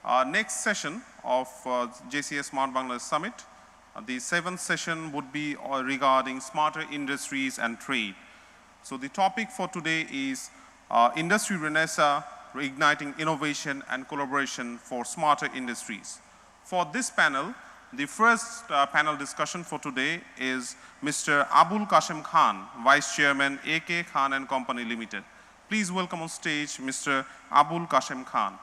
Next session of JCA Smart Bangladesh Summit. The 7th session would be regarding smarter industries and trade. So the topic for today is Industry Renaissance, Reigniting Innovation and Collaboration for Smarter Industries. For this panel, the first panel discussion for today is Mr. Abul Kashem Khan, Vice Chairman, AK Khan and Company Limited. Please welcome on stage Mr. Abul Kashem Khan.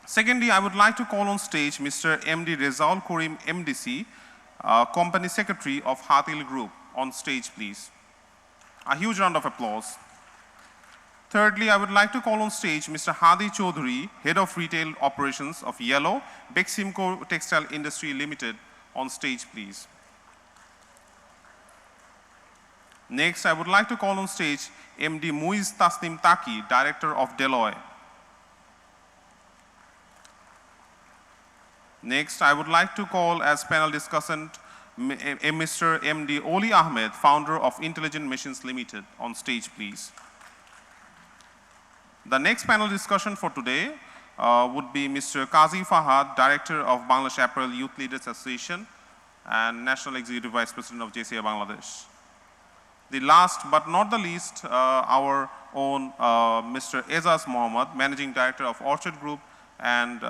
Secondly, I would like to call on stage Mr. MD Rezaul Karim, MDC, Company Secretary of Hatil Group. On stage, please. A huge round of applause. Thirdly, I would like to call on stage Mr. Hadi Chaudhary, Head of Retail Operations of Yellow, Beximco Textile Industry Limited. On stage, please. Next, I would like to call on stage MD Muiz Tasnim Taki, Director of Deloitte. Next, I would like to call as panel discussant Mr. MD Oli Ahmed, founder of Intelligent Machines Limited. On stage, please. The next panel discussion for today would be Mr. Qazi Fahad, Director of Bangladesh Apparel Youth Leaders Association and National Executive Vice President of JCA Bangladesh. The last but not the least, our own Mr. Ezaz Mohammed, Managing Director of Orchard Group and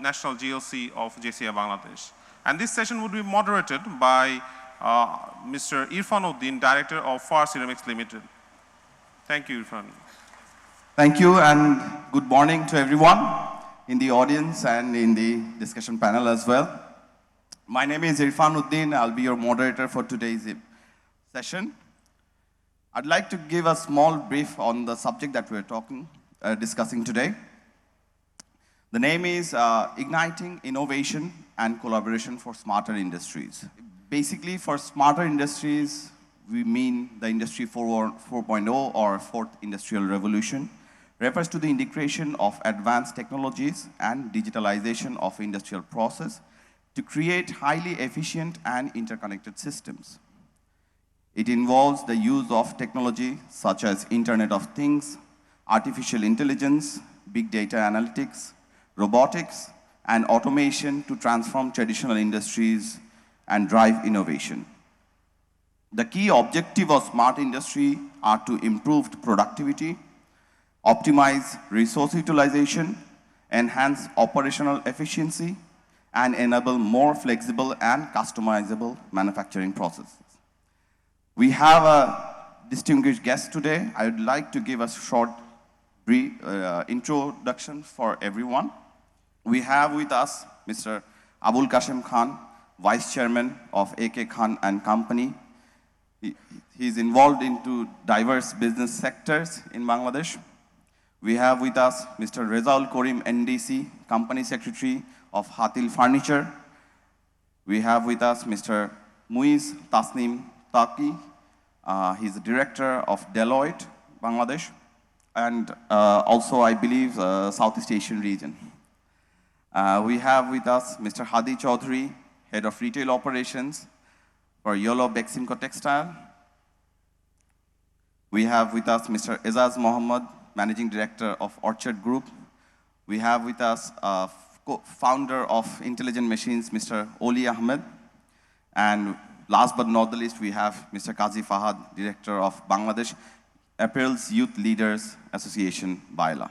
National GLC of JCA Bangladesh. And this session would be moderated by Mr. Irfan Uddin, Director of Far Ceramics Limited. Thank you, Irfan. Thank you and good morning to everyone in the audience and in the discussion panel as well. My name is Irfan Uddin. I'll be your moderator for today's session. I'd like to give a small brief on the subject that we're discussing today. The name is Igniting Innovation and Collaboration for Smarter Industries. Basically, for smarter industries, we mean the Industry 4.0 or Fourth Industrial Revolution. Refers to the integration of advanced technologies and digitalization of industrial process to create highly efficient and interconnected systems. It involves the use of technology such as Internet of Things, artificial intelligence, big data analytics, robotics, and automation to transform traditional industries and drive innovation. The key objective of smart industry are to improve productivity, optimize resource utilization, enhance operational efficiency, and enable more flexible and customizable manufacturing processes. We have a distinguished guest today. I would like to give a short brief introduction for everyone. We have with us Mr. Abul Kashem Khan, Vice Chairman of AK Khan and Company. He is involved into diverse business sectors in Bangladesh. We have with us Mr. Rezaul Karim, NDC, Company Secretary of Hatil Furniture. We have with us Mr. Muiz Tasnim Taki. He's the Director of Deloitte, Bangladesh, and also, I believe, Southeast Asian region. We have with us Mr. Hadi Chaudhary, Head of Retail Operations for Yellow Beximco Textile. We have with us Mr. Ezaz Mohammed, Managing Director of Orchard Group. We have with us founder of Intelligent Machines, Mr. Oli Ahmed. And last but not the least, we have Mr. Qazi Fahad, Director of Bangladesh Apparel's Youth Leaders Association, BAILA.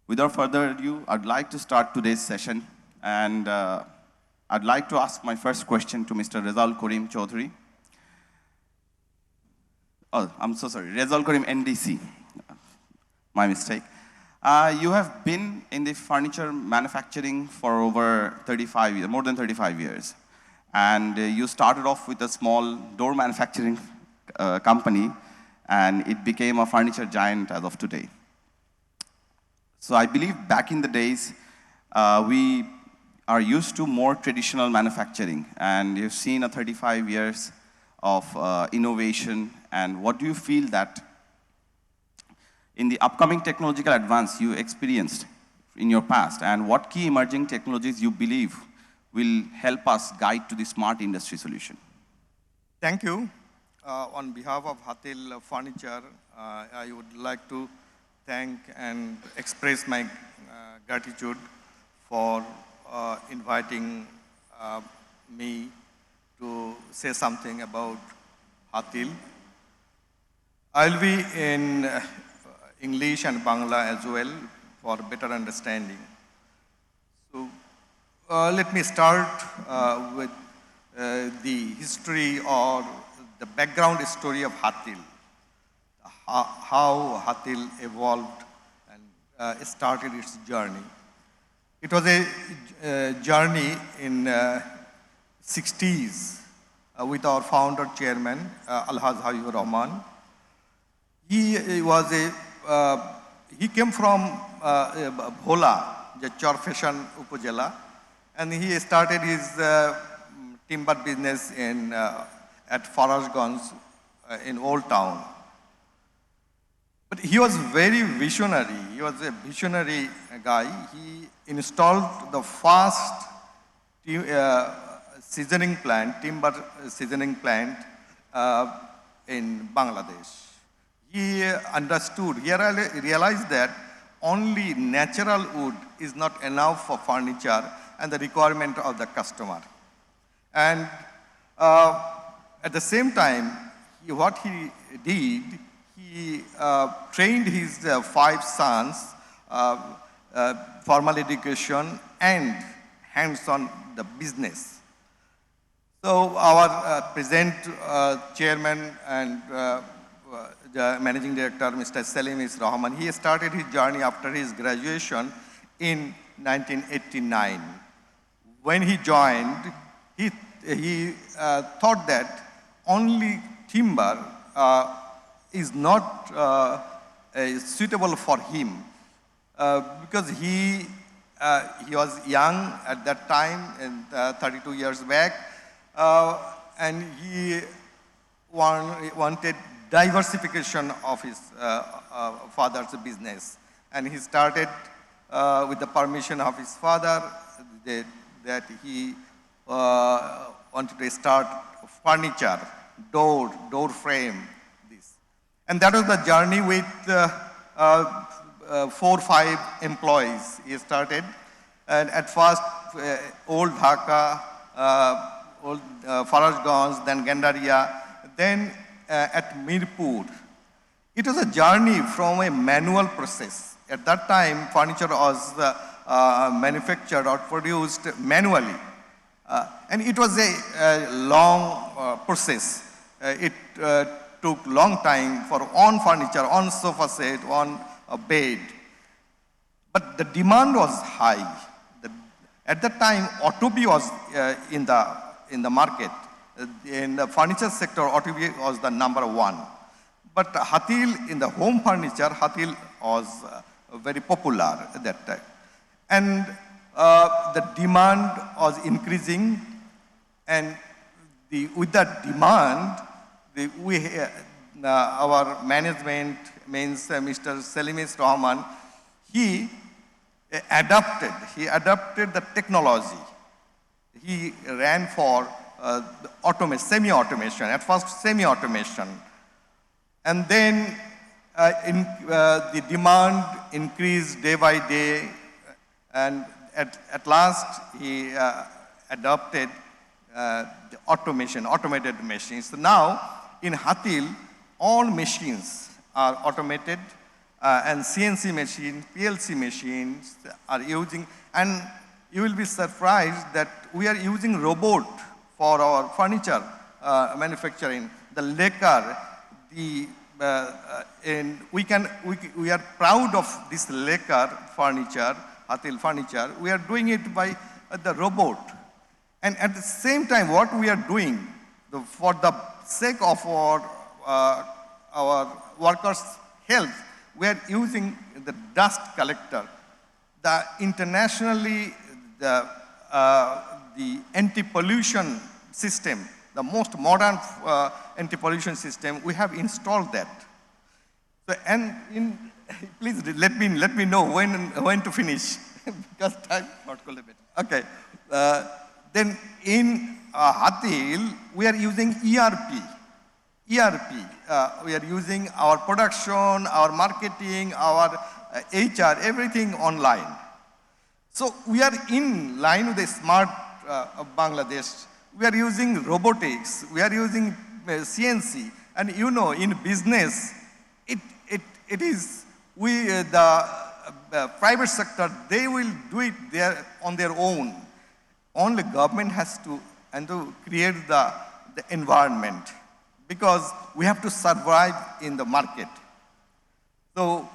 Without further ado, I'd like to start today's session, and I'd like to ask my first question to Mr. Rezaul Karim Chaudhary. Oh, I'm so sorry, Rezaul Karim NDC. My mistake. You have been in the furniture manufacturing for over 35 years, more than 35 years. And you started off with a small door manufacturing company, and it became a furniture giant as of today. So I believe back in the days, we are used to more traditional manufacturing, and you've seen a 35 years of innovation. And what do you feel that in the upcoming technological advance you experienced in your past, and what key emerging technologies you believe will help us guide to the smart industry solution? Thank you. On behalf of Hatil Furniture, I would like to thank and express my gratitude for inviting me to say something about Hatil. I'll be in English and Bangla as well for better understanding. So let me start with the history or the background story of Hatil, how Hatil evolved and started its journey. It was a journey in 60s with our founder chairman, Alhaj Habibur Rahman. He came from Bhola, the Chorfeshan Upazila, and he started his timber business at Farajganj in Old Town. But he was very visionary. He was a visionary guy. He installed the first seasoning plant, timber seasoning plant in Bangladesh. He understood, he realized that only natural wood is not enough for furniture and the requirement of the customer. And at the same time, what he did, he trained his 5 sons, formal education and hands-on the business. So our present chairman and the managing director, Mr. Selimis Rahman, he started his journey after his graduation in 1989. When he joined, he thought that only timber is not suitable for him because he was young at that time, and 32 years back, and he wanted diversification of his father's business. And he started with the permission of his father that he wanted to start furniture, door frame, this. And that was the journey with 4 or 5 employees. He started, and at first, Old Dhaka, Old Farajganj, then Gandaria, then at Mirpur. It was a journey from a manual process. At that time, furniture was manufactured or produced manually. And it was a long process. It took long time for on furniture, on sofa set, on a bed. But the demand was high. At that time, Autobi was in the market. In the furniture sector, Autobi was the #1. But Hatil, in the home furniture, Hatil was very popular at that time. And the demand was increasing, and with that demand, our management, means Mr. Selimis Rahman, he adapted the technology. He ran for semi-automation, at first semi-automation. And then the demand increased day by day, and at last he adopted the automated machines. So now in Hatil, all machines are automated, and CNC machines, PLC machines are using, and you will be surprised that we are using robot for our furniture manufacturing. The lacquer, and we are proud of this lacquer furniture, Hatil furniture. We are doing it by the robot. And at the same time, what we are doing, for the sake of our workers' health, we are using the dust collector. Internationally, the anti-pollution system, the most modern anti-pollution system, we have installed that. So, please let me know when to finish because time not going to be. Okay. Then in Hatil, we are using ERP. ERP. We are using our production, our marketing, our HR, everything online. So we are in line with the smart of Bangladesh. We are using robotics, we are using CNC, and you know, in business, it is, the private sector, they will do it on their own. Only government has to, and to create the environment, because we have to survive in the market. So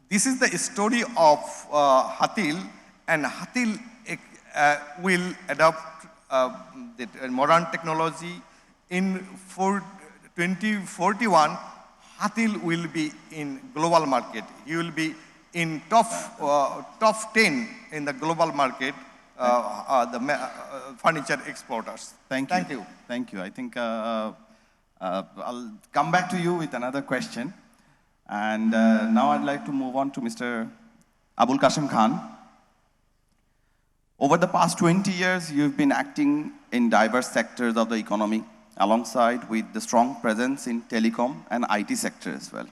this is the story of Hatil, and Hatil will adopt the modern technology. In 2041, Hatil will be in global market. He will be in top 10 in the global market, furniture exporters. Thank you. Thank you. I think I'll come back to you with another question. And now I'd like to move on to Mr. Abul Qasim Khan. Over the past 20 years, you've been acting in diverse sectors of the economy, alongside with the strong presence in telecom and IT sector as well.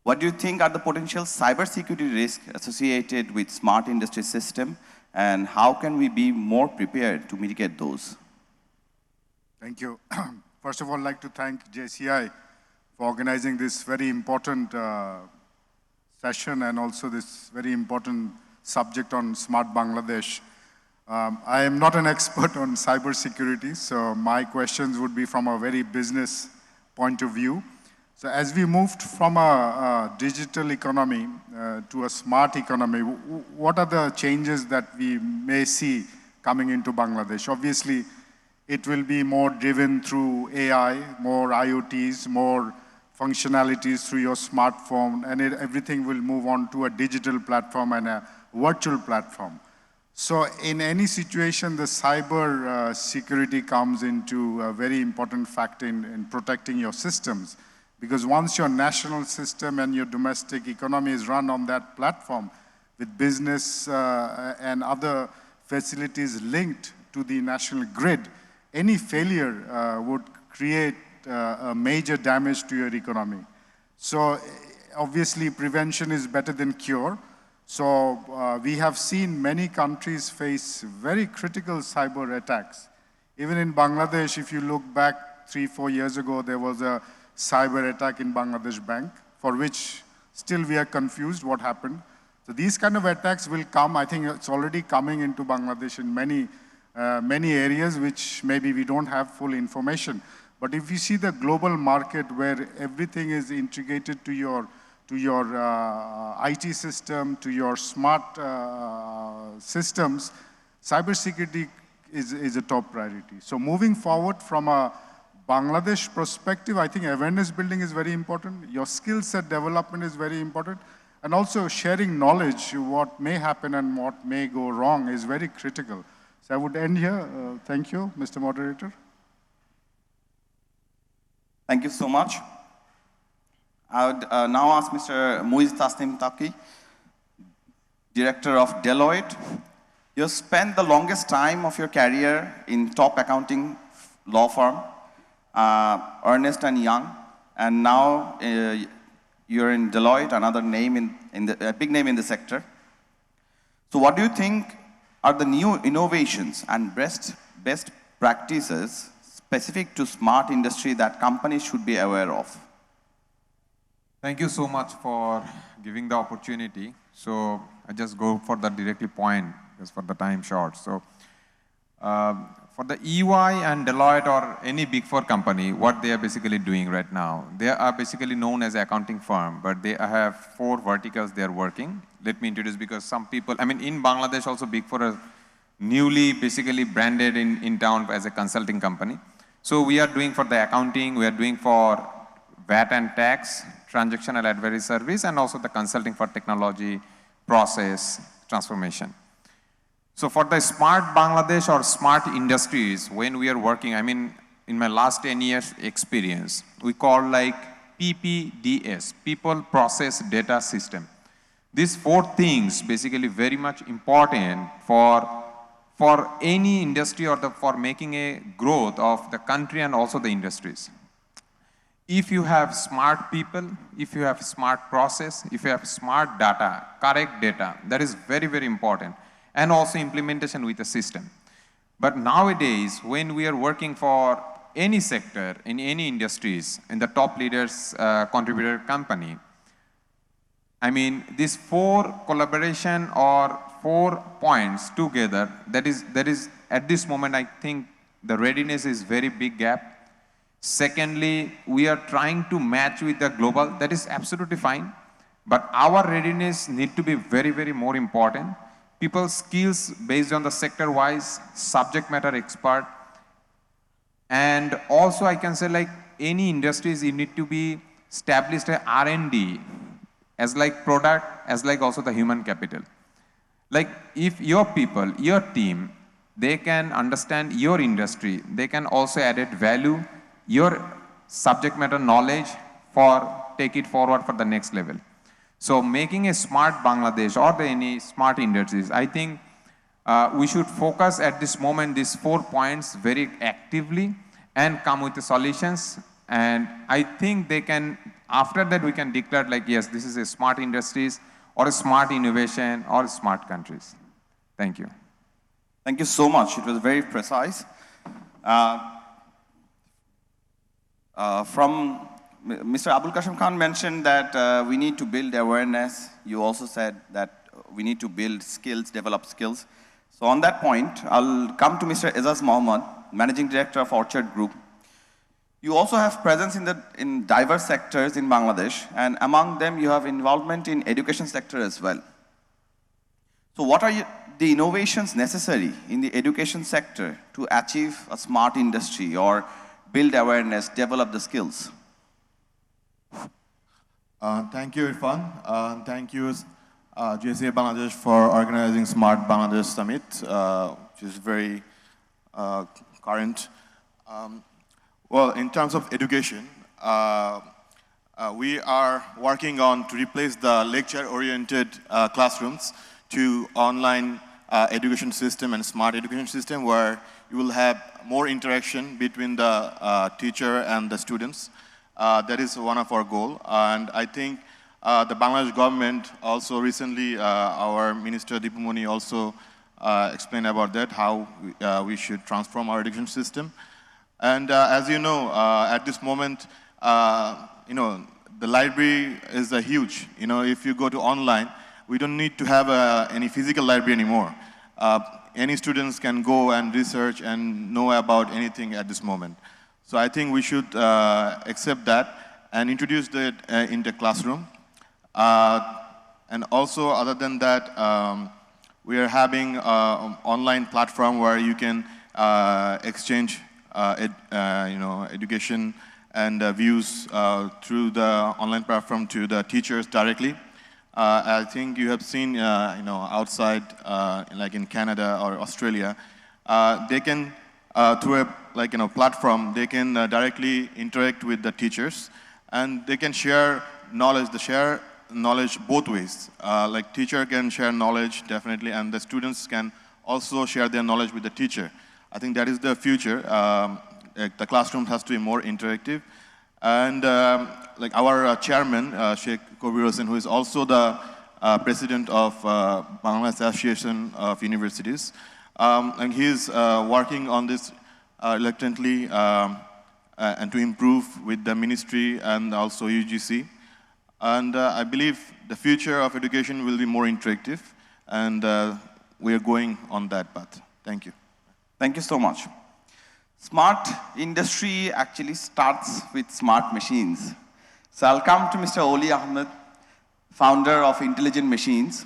What do you think are the potential cybersecurity risks associated with smart industry system, and how can we be more prepared to mitigate those? Thank you. First of all, I'd like to thank JCI for organizing this very important session and also this very important subject on Smart Bangladesh. I am not an expert on cybersecurity, so my questions would be from a very business point of view. So as we moved from a digital economy to a smart economy, what are the changes that we may see coming into Bangladesh? Obviously, it will be more driven through AI, more IoTs, more functionalities through your smartphone, and everything will move on to a digital platform and a virtual platform. So in any situation, the cyber security comes into a very important factor in protecting your systems. Because once your national system and your domestic economy is run on that platform, with business and other facilities linked to the national grid, any failure would create a major damage to your economy. So obviously prevention is better than cure. So we have seen many countries face very critical cyber attacks. Even in Bangladesh, if you look back 3-4 years ago, there was a cyber attack in Bangladesh Bank, for which still we are confused what happened. So these kind of attacks will come. I think it's already coming into Bangladesh in many areas, which maybe we don't have full information. But if you see the global market where everything is integrated to your IT system, to your smart systems, cybersecurity is a top priority. So moving forward from a Bangladesh perspective, I think awareness building is very important. Your skill set development is very important. And also sharing knowledge, what may happen and what may go wrong is very critical. So I would end here. Thank you, Mr. Moderator. Thank you so much. I would now ask Mr. Muiz Tasnim Taki, Director of Deloitte. You spent the longest time of your career in top accounting law firm, Ernst & Young, and now you're in Deloitte, another name a big name in the sector. So what do you think are the new innovations and best practices specific to smart industry that companies should be aware of? Thank you so much for giving the opportunity. So I just go for the directly point, because for the time short. So for the EY and Deloitte or any Big Four company, what they are basically doing right now, they are basically known as an accounting firm, but they have 4 verticals they are working. Let me introduce, because some people, I mean, in Bangladesh also Big Four are newly basically branded in town as a consulting company. So we are doing for the accounting, we are doing for VAT and tax, transactional advisory service, and also the consulting for technology, process, transformation. So for the smart Bangladesh or smart industries, when we are working, I mean, in my last 10 years experience, we call like PPDS, People Process Data System. These 4 things basically very much important for any industry or for making a growth of the country and also the industries. if you have smart people, if you have smart process, if you have smart data, correct data, that is very, very important. And also implementation with the system. But nowadays, when we are working for any sector, in any industries, in the top leaders contributor company, I mean, these 4 collaboration or 4 points together, that is at this moment, I think the readiness is very big gap. Secondly, we are trying to match with the global, that is absolutely fine. But our readiness need to be very, very more important. People's skills based on the sector-wise, subject matter expert. And also I can say like any industries, you need to be established a R&D as like product, as like also the human capital. Like if your people, your team, they can understand your industry, they can also add value, your subject matter knowledge for take it forward for the next level. So making a smart Bangladesh or any smart industries, I think we should focus at this moment these 4 points very actively and come with the solutions. And I think they can, after that we can declare like, yes, this is a smart industries or a smart innovation or smart countries. Thank you. Thank you so much. It was very precise. From Mr. Abul Qasim Khan mentioned that we need to build awareness. You also said that we need to build skills, develop skills. So on that point, I'll come to Mr. Ezaz Mohammed, Managing Director of Orchard Group. You also have presence in diverse sectors in Bangladesh, and among them you have involvement in education sector as well. So what are the innovations necessary in the education sector to achieve a smart industry or build awareness, develop the skills? Thank you, Irfan. Thank you, JCA Bangladesh, for organizing Smart Bangladesh Summit, which is very current. Well, in terms of education, we are working on to replace the lecture-oriented classrooms to online education system and smart education system where you will have more interaction between the teacher and the students. That is one of our goals. And I think the Bangladesh government also recently, our Minister Dipumoni also explained about that, how we should transform our education system. And as you know, at this moment, the library is huge. If you go to online, we don't need to have any physical library anymore. Any students can go and research and know about anything at this moment. So I think we should accept that and introduce that in the classroom. And also, other than that, we are having an online platform where you can exchange education and views through the online platform to the teachers directly. I think you have seen, outside, like in Canada or Australia, they can, through a platform, they can directly interact with the teachers, and they can share knowledge. They share knowledge both ways. Like teacher can share knowledge definitely, and the students can also share their knowledge with the teacher. I think that is the future. The classroom has to be more interactive. And like our chairman, Sheikh Kabir Hossain, who is also the president of Bangladesh Association of Universities, and he's working on this reluctantly and to improve with the ministry and also UGC. And I believe the future of education will be more interactive, and we are going on that path. Thank you. Thank you so much. Smart industry actually starts with smart machines. So I'll come to Mr. Oli Ahmed, founder of Intelligent Machines.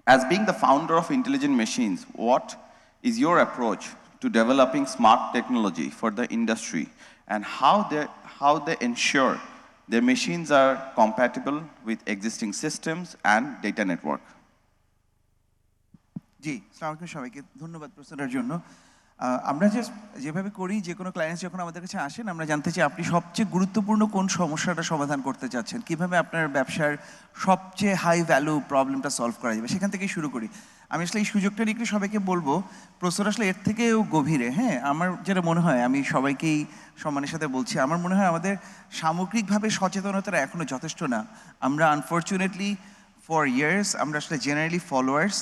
As being the founder of Intelligent Machines, what is your approach to developing smart technology for the industry, and how they ensure their machines are compatible with existing systems and data network? জি, আসসালামু আলাইকুম সবাইকে, ধন্যবাদ প্রশ্নটার জন্য। আমরা যেভাবে করি, যে কোনো ক্লায়েন্টস যখন আমাদের কাছে আসেন, আমরা জানতে চাই আপনি সবচেয়ে গুরুত্বপূর্ণ কোন সমস্যাটা সমাধান করতে চাচ্ছেন, কিভাবে আপনার ব্যবসার সবচেয়ে হাই ভ্যালু প্রবলেমটা সলভ করা যাবে, সেখান থেকেই শুরু করি। আমি আসলে এই সুযোগটা নিয়ে একটু সবাইকে বলবো, প্রশ্ন আসলে এর থেকেও গভীরে। হ্যাঁ, আমার যেটা মনে হয়, আমি সবাইকেই সম্মানের সাথে বলছি, আমার মনে হয় আমাদের সামগ্রিকভাবে সচেতনতাটা এখনও যথেষ্ট না। আমরা আনফর্চুনেটলি ফর ইয়ার্স আমরা আসলে জেনারেলি ফলোয়ার্স।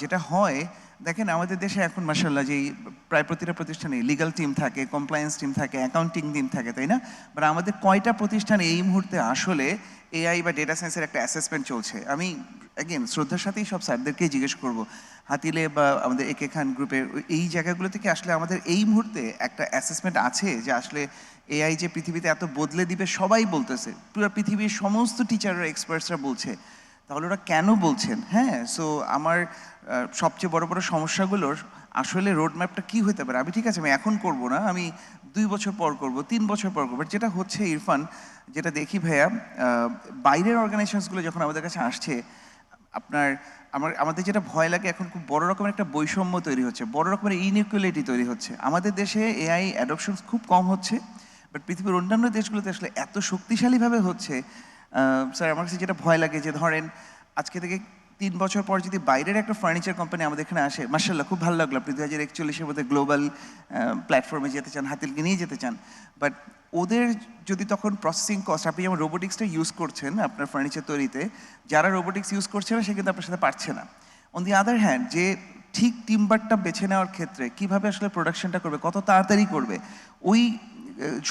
যেটা হয় দেখেন আমাদের দেশে এখন মাশাআল্লাহ যেই প্রায় প্রতিটা প্রতিষ্ঠানে লিগ্যাল টিম থাকে, কমপ্লায়েন্স টিম থাকে, অ্যাকাউন্টিং টিম থাকে, তাই না? বাট আমাদের কয়টা প্রতিষ্ঠানে এই মুহূর্তে আসলে এআই বা ডেটা সায়েন্সের একটা অ্যাসেসমেন্ট চলছে? আমি অ্যাগেন শ্রদ্ধার সাথেই সব স্যারদেরকেই জিজ্ঞেস করব, হাতিলে বা আমাদের একে খান গ্রুপের এই জায়গাগুলো থেকে আসলে আমাদের এই মুহূর্তে একটা অ্যাসেসমেন্ট আছে যে আসলে এআই যে পৃথিবীতে এত বদলে দিবে সবাই বলতেছে, পুরো পৃথিবীর সমস্ত টিচাররা এক্সপার্টসরা বলছে, তাহলে ওরা কেন বলছেন? হ্যাঁ, সো আমার সবচেয়ে বড় বড় সমস্যাগুলোর আসলে রোডম্যাপটা কী হতে পারে? আমি ঠিক আছে আমি এখন করব না, আমি 2 বছর পর করব, 3 বছর পর করবো। যেটা হচ্ছে ইরফান, যেটা দেখি ভাইয়া, বাইরের অর্গানাইজেশনসগুলো যখন আমাদের কাছে আসছে, আমাদের যেটা ভয় লাগে, এখন খুব বড় রকমের একটা বৈষম্য তৈরি হচ্ছে, বড় রকমের ইনইকুয়ালিটি তৈরি হচ্ছে। আমাদের দেশে এআই অ্যাডপশন খুব কম হচ্ছে, বাট পৃথিবীর অন্যান্য দেশগুলোতে আসলে এত শক্তিশালীভাবে হচ্ছে। স্যার আমার কাছে যেটা ভয় লাগে যে ধরেন আজকে থেকে 3 বছর পর যদি বাইরের একটা ফার্নিচার কোম্পানি আমাদের এখানে আসে, মার্শাল্লাহ খুব ভালো লাগলো, আপনি 2041-এর মধ্যে গ্লোবাল প্ল্যাটফর্মে যেতে চান, হাতিলকে নিয়ে যেতে চান, বাট ওদের যদি তখন প্রসেসিং কস্ট, আপনি যেমন রোবোটিক্সটা ইউজ করছেন আপনার ফার্নিচার তৈরিতে, যারা রোবোটিক্স ইউজ করছে না সে কিন্তু আপনার সাথে পারছে না। অন দি আদার হ্যান্ড, যে ঠিক টিম্বারটা বেছে নেওয়ার ক্ষেত্রে কীভাবে আসলে প্রোডাকশনটা করবে, কত তাড়াতাড়ি করবে, ওই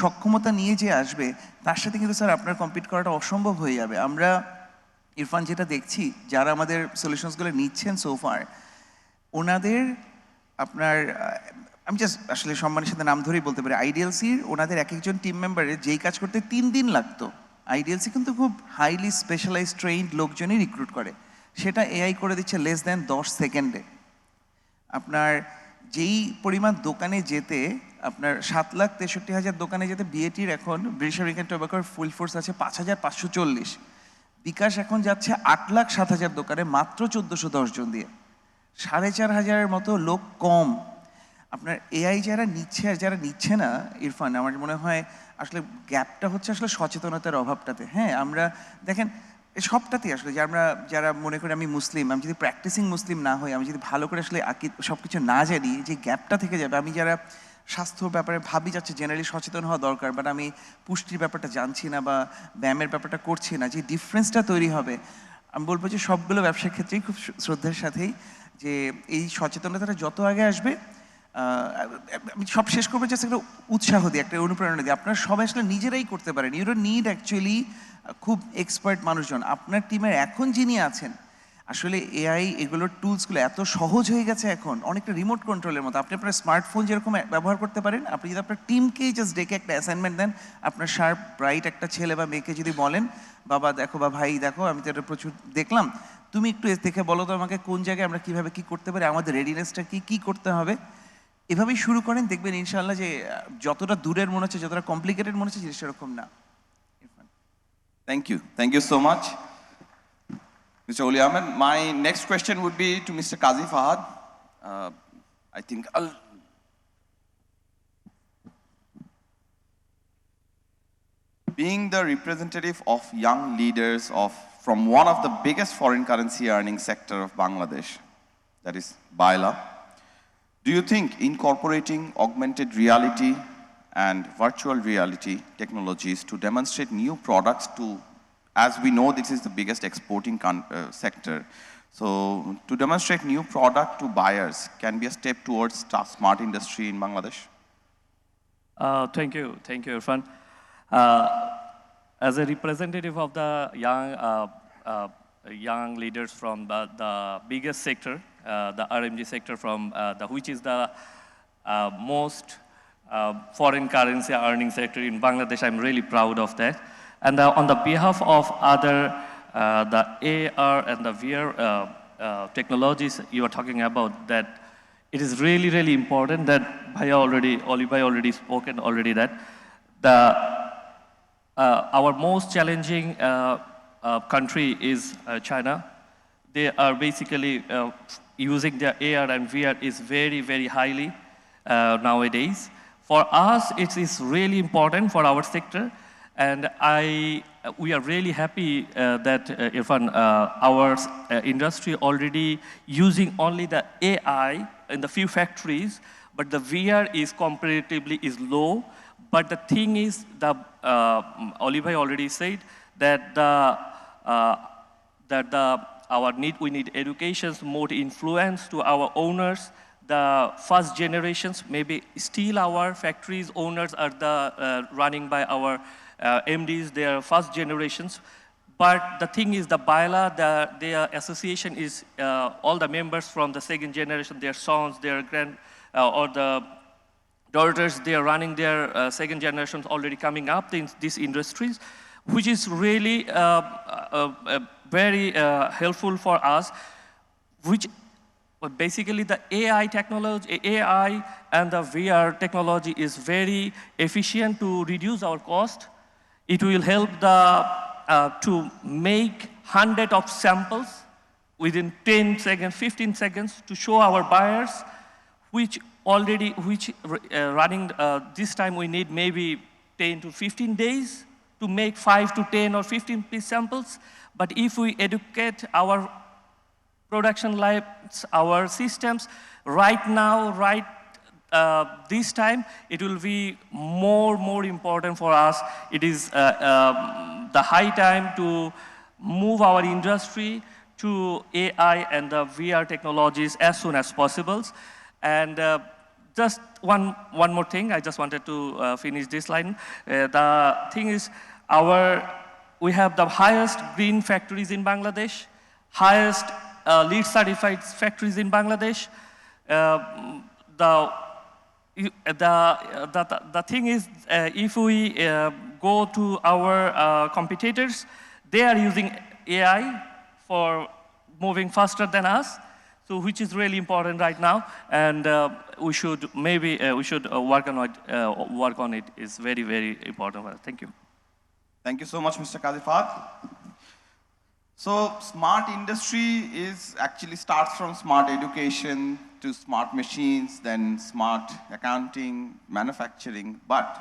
সক্ষমতা নিয়ে যে আসবে, তার সাথে কিন্তু স্যার আপনার কম্পিট করাটা অসম্ভব হয়ে যাবে। আমরা ইরফান যেটা দেখছি, যারা আমাদের সলিউশনসগুলো নিচ্ছেন সোফার, ওনাদের আপনার আমি জাস্ট আসলে সম্মানের সাথে নাম ধরেই বলতে পারি, আইডিএলসির ওনাদের এক একজন টিম মেম্বারের যেই কাজ করতে 3 দিন লাগতো, আইডিএলসি কিন্তু খুব হাইলি স্পেশালাইজ ট্রেইনড লোকজনই রিক্রুট করে, সেটা এআই করে দিচ্ছে লেস দ্যান 10 সেকেন্ডে। আপনার যেই পরিমাণ দোকানে যেতে, আপনার 7,63,000 দোকানে যেতে বিএটির এখন ব্রিটিশ আমেরিকান টোব্যাকোর ফুল ফোর্স আছে 5,540, বিকাশ এখন যাচ্ছে 8,07,000 দোকানে মাত্র 1,410 জন দিয়ে, 4,500 মতো লোক কম। আপনার এআই যারা নিচ্ছে আর যারা নিচ্ছে না, ইরফান আমার মনে হয় আসলে গ্যাপটা হচ্ছে আসলে সচেতনতার অভাবটাতে। হ্যাঁ, আমরা দেখেন সবটাতেই আসলে যে আমরা যারা মনে করি আমি মুসলিম, আমি যদি প্র্যাকটিসিং মুসলিম না হই, আমি যদি ভালো করে আসলে সব কিছু না জানি, যে গ্যাপটা থেকে যাবে। আমি যারা স্বাস্থ্যর ব্যাপারে ভাবি যাচ্ছে জেনারেলি সচেতন হওয়া দরকার, বাট আমি পুষ্টির ব্যাপারটা জানছি না বা ব্যায়ামের ব্যাপারটা করছি না, যে ডিফারেন্সটা তৈরি হবে। আমি বলবো যে সবগুলো ব্যবসার ক্ষেত্রেই খুব শ্রদ্ধার সাথেই যে এই সচেতনতাটা যত আগে আসবে, আমি সব শেষ করবো জাস্ট একটা উৎসাহ দিই, একটা অনুপ্রেরণা দিই, আপনারা সবাই আসলে নিজেরাই করতে পারেন। ইউ ডোন্ট নিড অ্যাকচুয়ালি খুব এক্সপার্ট মানুষজন। আপনার টিমের এখন যিনি আছেন, আসলে এআই এগুলোর টুলসগুলো এত সহজ হয়ে গেছে এখন, অনেকটা রিমোট কন্ট্রোলের মতো। আপনি আপনার স্মার্টফোন যেরকম ব্যবহার করতে পারেন, আপনি যদি আপনার টিমকেই জাস্ট ডেকে একটা অ্যাসাইনমেন্ট দেন, আপনার শার্প ব্রাইট একটা ছেলে বা মেয়েকে যদি বলেন, বাবা দেখো বা ভাই দেখো আমি তো এটা প্রচুর দেখলাম, তুমি একটু দেখে বলো তো আমাকে কোন জায়গায় আমরা কীভাবে কী করতে পারি, আমাদের রেডিনেসটা কী করতে হবে, এভাবেই শুরু করেন, দেখবেন ইনশাআল্লাহ যে যতটা দূরের মনে হচ্ছে, যতটা কমপ্লিকেটেড মনে হচ্ছে, জিনিসটা এরকম না। Thank you so much, Mr. Oli Ahmed. My next question would be to Mr. Qazi Fahad. I think being the representative of young leaders from one of the biggest foreign currency earning sector of Bangladesh, that is Baila, do you think incorporating augmented reality and virtual reality technologies to demonstrate new products to, as we know this is the biggest exporting sector, so to demonstrate new product to buyers can be a step towards smart industry in Bangladesh? Thank you, Irfan. As a representative of the young leaders from the biggest sector, the RMG sector, which is the most foreign currency earning sector in Bangladesh, I'm really proud of that. And on the behalf of other, the AR and the VR technologies you are talking about, that it is really, really important that Oli Bhai already spoken already that our most challenging country is China. They are basically using their AR and VR is very, very highly nowadays. For us, it is really important for our sector, and we are really happy that Irfan, our industry already using only the AI in the few factories, but the VR is comparatively is low. But the thing is, the Oliver already said that we need educations, more influence to our owners. The first generations, maybe still our factories owners are the running by our MDs, they are first generations. But the thing is, the BILA, their association is all the members from the second generation, their sons, their or the daughters, they are running their second generations already coming up in these industries, which is really very helpful for us, which basically the AI technology, AI and the VR technology is very efficient to reduce our cost. It will help to make hundreds of samples within 10 seconds, 15 seconds to show our buyers, which running this time we need maybe 10 to 15 days to make 5 to 10 or 15 piece samples. But if we educate our production lines, our systems, right now, this time, it will be more important for us. It is the high time to move our industry to AI and the VR technologies as soon as possible. And just one more thing, I just wanted to finish this line. The thing is, we have the highest green factories in Bangladesh, highest LEED certified factories in Bangladesh. The thing is, if we go to our competitors, they are using AI for moving faster than us, so which is really important right now, and we should work on it. Is very important. Thank you. Thank you so much, Mr. Kazifat. So smart industry actually starts from smart education to smart machines, then smart accounting, manufacturing. But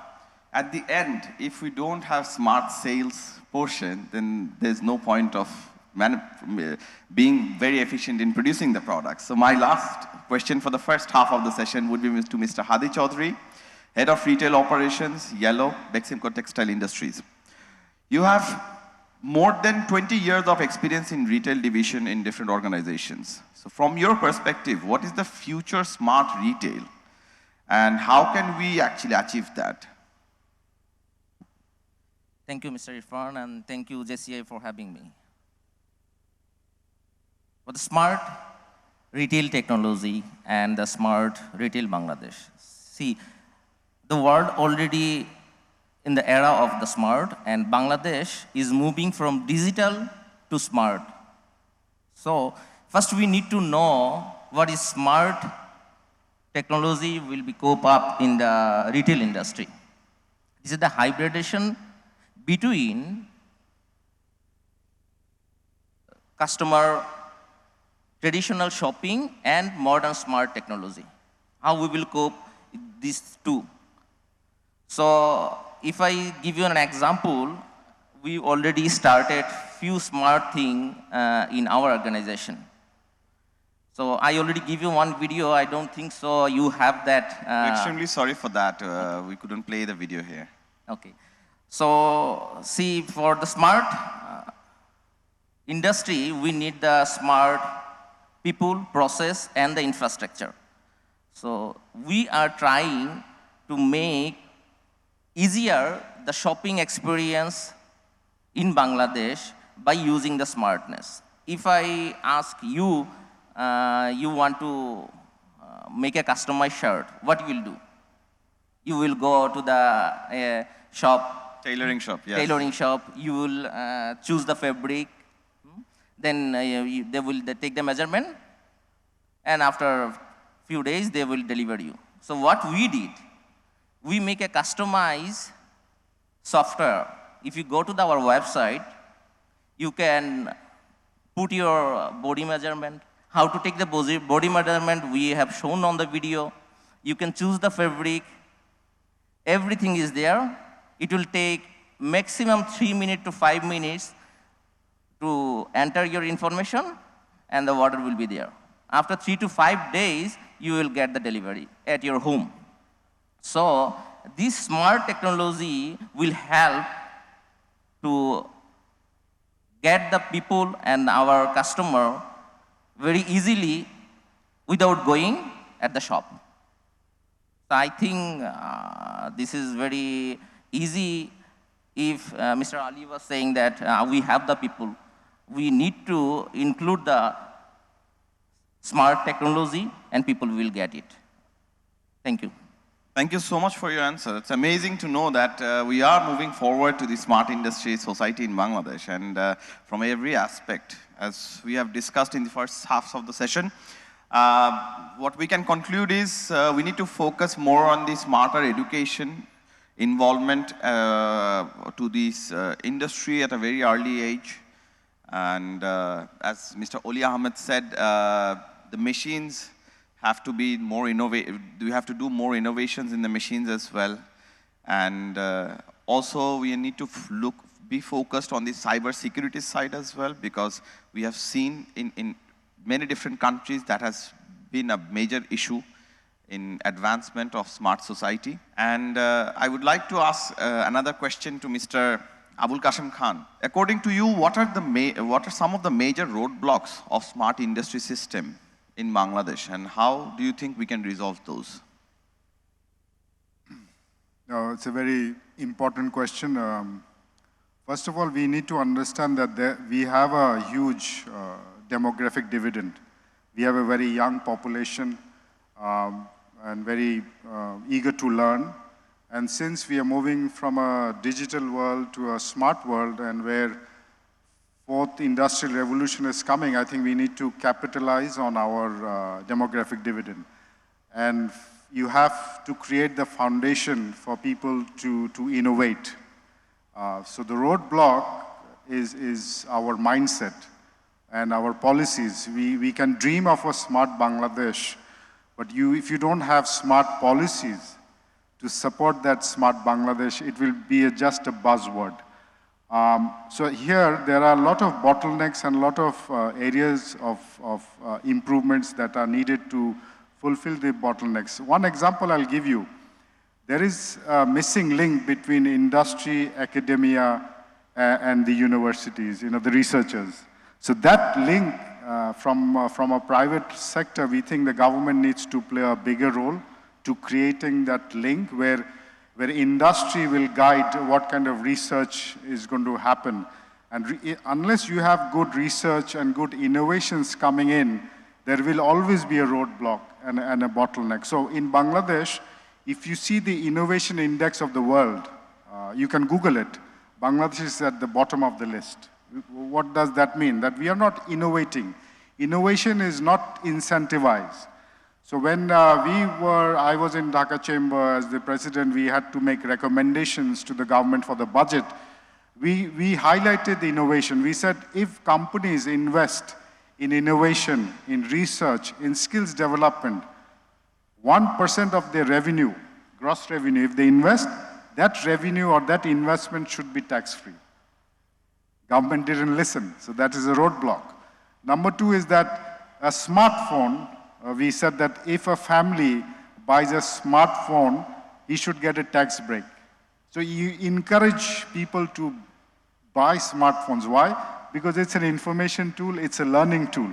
at the end, if we don't have smart sales portion, then there's no point of being very efficient in producing the products. So my last question for the first half of the session would be to Mr. Hadi Chaudhary, Head of Retail Operations, Yellow, Beximco Textile Industries. You have more than 20 years of experience in retail division in different organizations. So from your perspective, what is the future smart retail? And how can we actually achieve that? Thank you, Mr. Irfan, and thank you, JCI, for having me. For the smart retail technology and the smart retail Bangladesh. See, the world already in the era of the smart, and Bangladesh is moving from digital to smart. So first we need to know what is smart technology will be cope up in the retail industry. This is the hybridization between customer traditional shopping and modern smart technology. How we will cope with these two. So if I give you an example, we already started few smart things in our organization. So I already give you one video. I don't think so you have that. We're extremely sorry for that. We couldn't play the video here. Okay. So see, for the smart industry, we need the smart people, process, and the infrastructure. So we are trying to make easier the shopping experience in Bangladesh by using the smartness. If I ask you, you want to make a customized shirt, what you will do? You will go to the shop. Tailoring shop, yes. Tailoring shop. You will choose the fabric. Then they will take the measurement, and after a few days, they will deliver you. So what we did, we make a customized software. If you go to our website, you can put your body measurement. How to take the body measurement, we have shown on the video. You can choose the fabric. Everything is there. It will take maximum 3 minutes to 5 minutes to enter your information, and the order will be there. After 3 to 5 days, you will get the delivery at your home. So this smart technology will help to get the people and our customer very easily without going at the shop. So I think this is very easy. If Mr. Ali was saying that we have the people, we need to include the smart technology and people will get it. Thank you. Thank you so much for your answer. It's amazing to know that we are moving forward to the smart industry society in Bangladesh, and from every aspect, as we have discussed in the first half of the session. What we can conclude is we need to focus more on the smarter education, involvement to this industry at a very early age. And as Mr. Oli Ahmed said, the machines have to be more innovative. We have to do more innovations in the machines as well. And also we need to be focused on the cyber security side as well, because we have seen in many different countries that has been a major issue in advancement of smart society. And I would like to ask another question to Mr. Abul Qasim Khan. According to you, what are some of the major roadblocks of smart industry system in Bangladesh, and how do you think we can resolve those? No, it's a very important question. First of all, we need to understand that we have a huge demographic dividend. We have a very young population and very eager to learn. And since we are moving from a digital world to a smart world, and where fourth industrial revolution is coming, I think we need to capitalize on our demographic dividend. And you have to create the foundation for people to innovate. So the roadblock is our mindset and our policies. We can dream of a smart Bangladesh, but if you don't have smart policies to support that smart Bangladesh, it will be just a buzzword. So here, there are a lot of bottlenecks and a lot of areas of improvements that are needed to fulfill the bottlenecks. One example I'll give you. There is a missing link between industry, academia, and the universities, the researchers. So that link from a private sector, we think the government needs to play a bigger role to creating that link where industry will guide what kind of research is going to happen. And unless you have good research and good innovations coming in, there will always be a roadblock and a bottleneck. So in Bangladesh, if you see the innovation index of the world, you can Google it. Bangladesh is at the bottom of the list. What does that mean? That we are not innovating. Innovation is not incentivized. So when I was in Dhaka Chamber as the president, we had to make recommendations to the government for the budget. We highlighted the innovation. We said if companies invest in innovation, in research, in skills development, 1% of their revenue, gross revenue, if they invest, that revenue or that investment should be tax-free. Government didn't listen, so that is a roadblock. Number two is that a smartphone, we said that if a family buys a smartphone, he should get a tax break. So you encourage people to buy smartphones. Why? Because it's an information tool, it's a learning tool.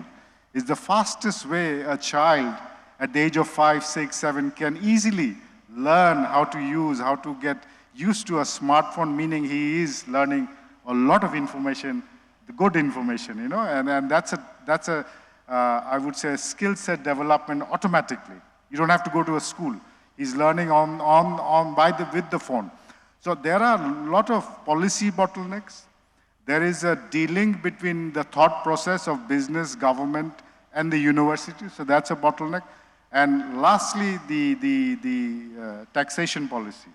It's the fastest way a child at the age of 5, 6, 7 can easily learn how to use, how to get used to a smartphone, meaning he is learning a lot of information, the good information, and that's a I would say, skill set development automatically. You don't have to go to a school. He's learning with the phone. So there are a lot of policy bottlenecks. There is a de-link between the thought process of business, government, and the university. So that's a bottleneck. And lastly, the taxation policy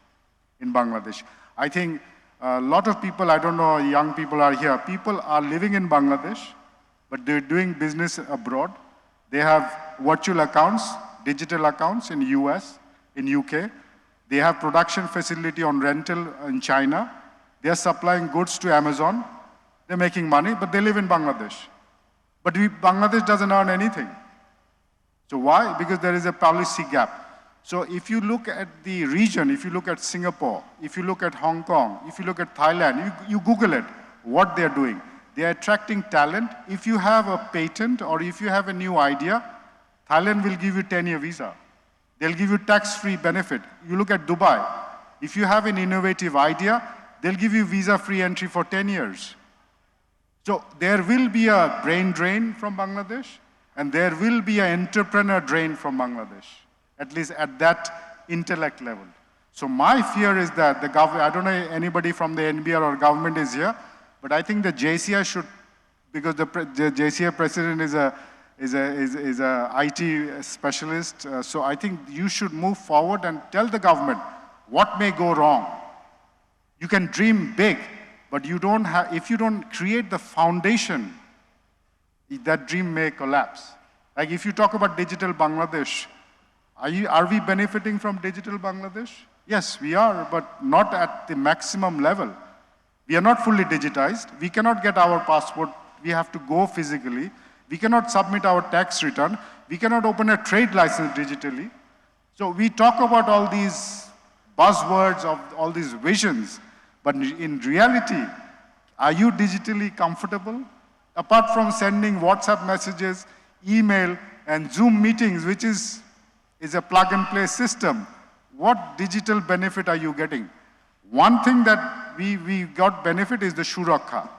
in Bangladesh. I think a lot of people, I don't know, young people are here. People are living in Bangladesh, but they're doing business abroad. They have virtual accounts, digital accounts in US, in UK. They have production facility on rental in China. They are supplying goods to Amazon. They're making money, but they live in Bangladesh. But Bangladesh doesn't earn anything. So why? Because there is a policy gap. So if you look at the region, if you look at Singapore, if you look at Hong Kong, if you look at Thailand, you Google it, what they're doing. They're attracting talent. If you have a patent or if you have a new idea, Thailand will give you 10-year visa. They'll give you tax-free benefit. You look at Dubai. If you have an innovative idea, they'll give you visa-free entry for 10 years. So there will be a brain drain from Bangladesh, and there will be an entrepreneur drain from Bangladesh, at least at that intellect level. So my fear is that the government, I don't know anybody from the NBR or government is here, but I think the JCI should, because the JCI president is a IT specialist, so I think you should move forward and tell the government what may go wrong. You can dream big, but you don't have, if you don't create the foundation, that dream may collapse. Like if you talk about digital Bangladesh, are we benefiting from digital Bangladesh? Yes, we are, but not at the maximum level. We are not fully digitized. We cannot get our passport. We have to go physically. We cannot submit our tax return. We cannot open a trade license digitally. So we talk about all these buzzwords of all these visions, but in reality, are you digitally comfortable? Apart from sending WhatsApp messages, email, and Zoom meetings, which is a plug-and-play system, what digital benefit are you getting? One thing that we got benefit is the Shurakha,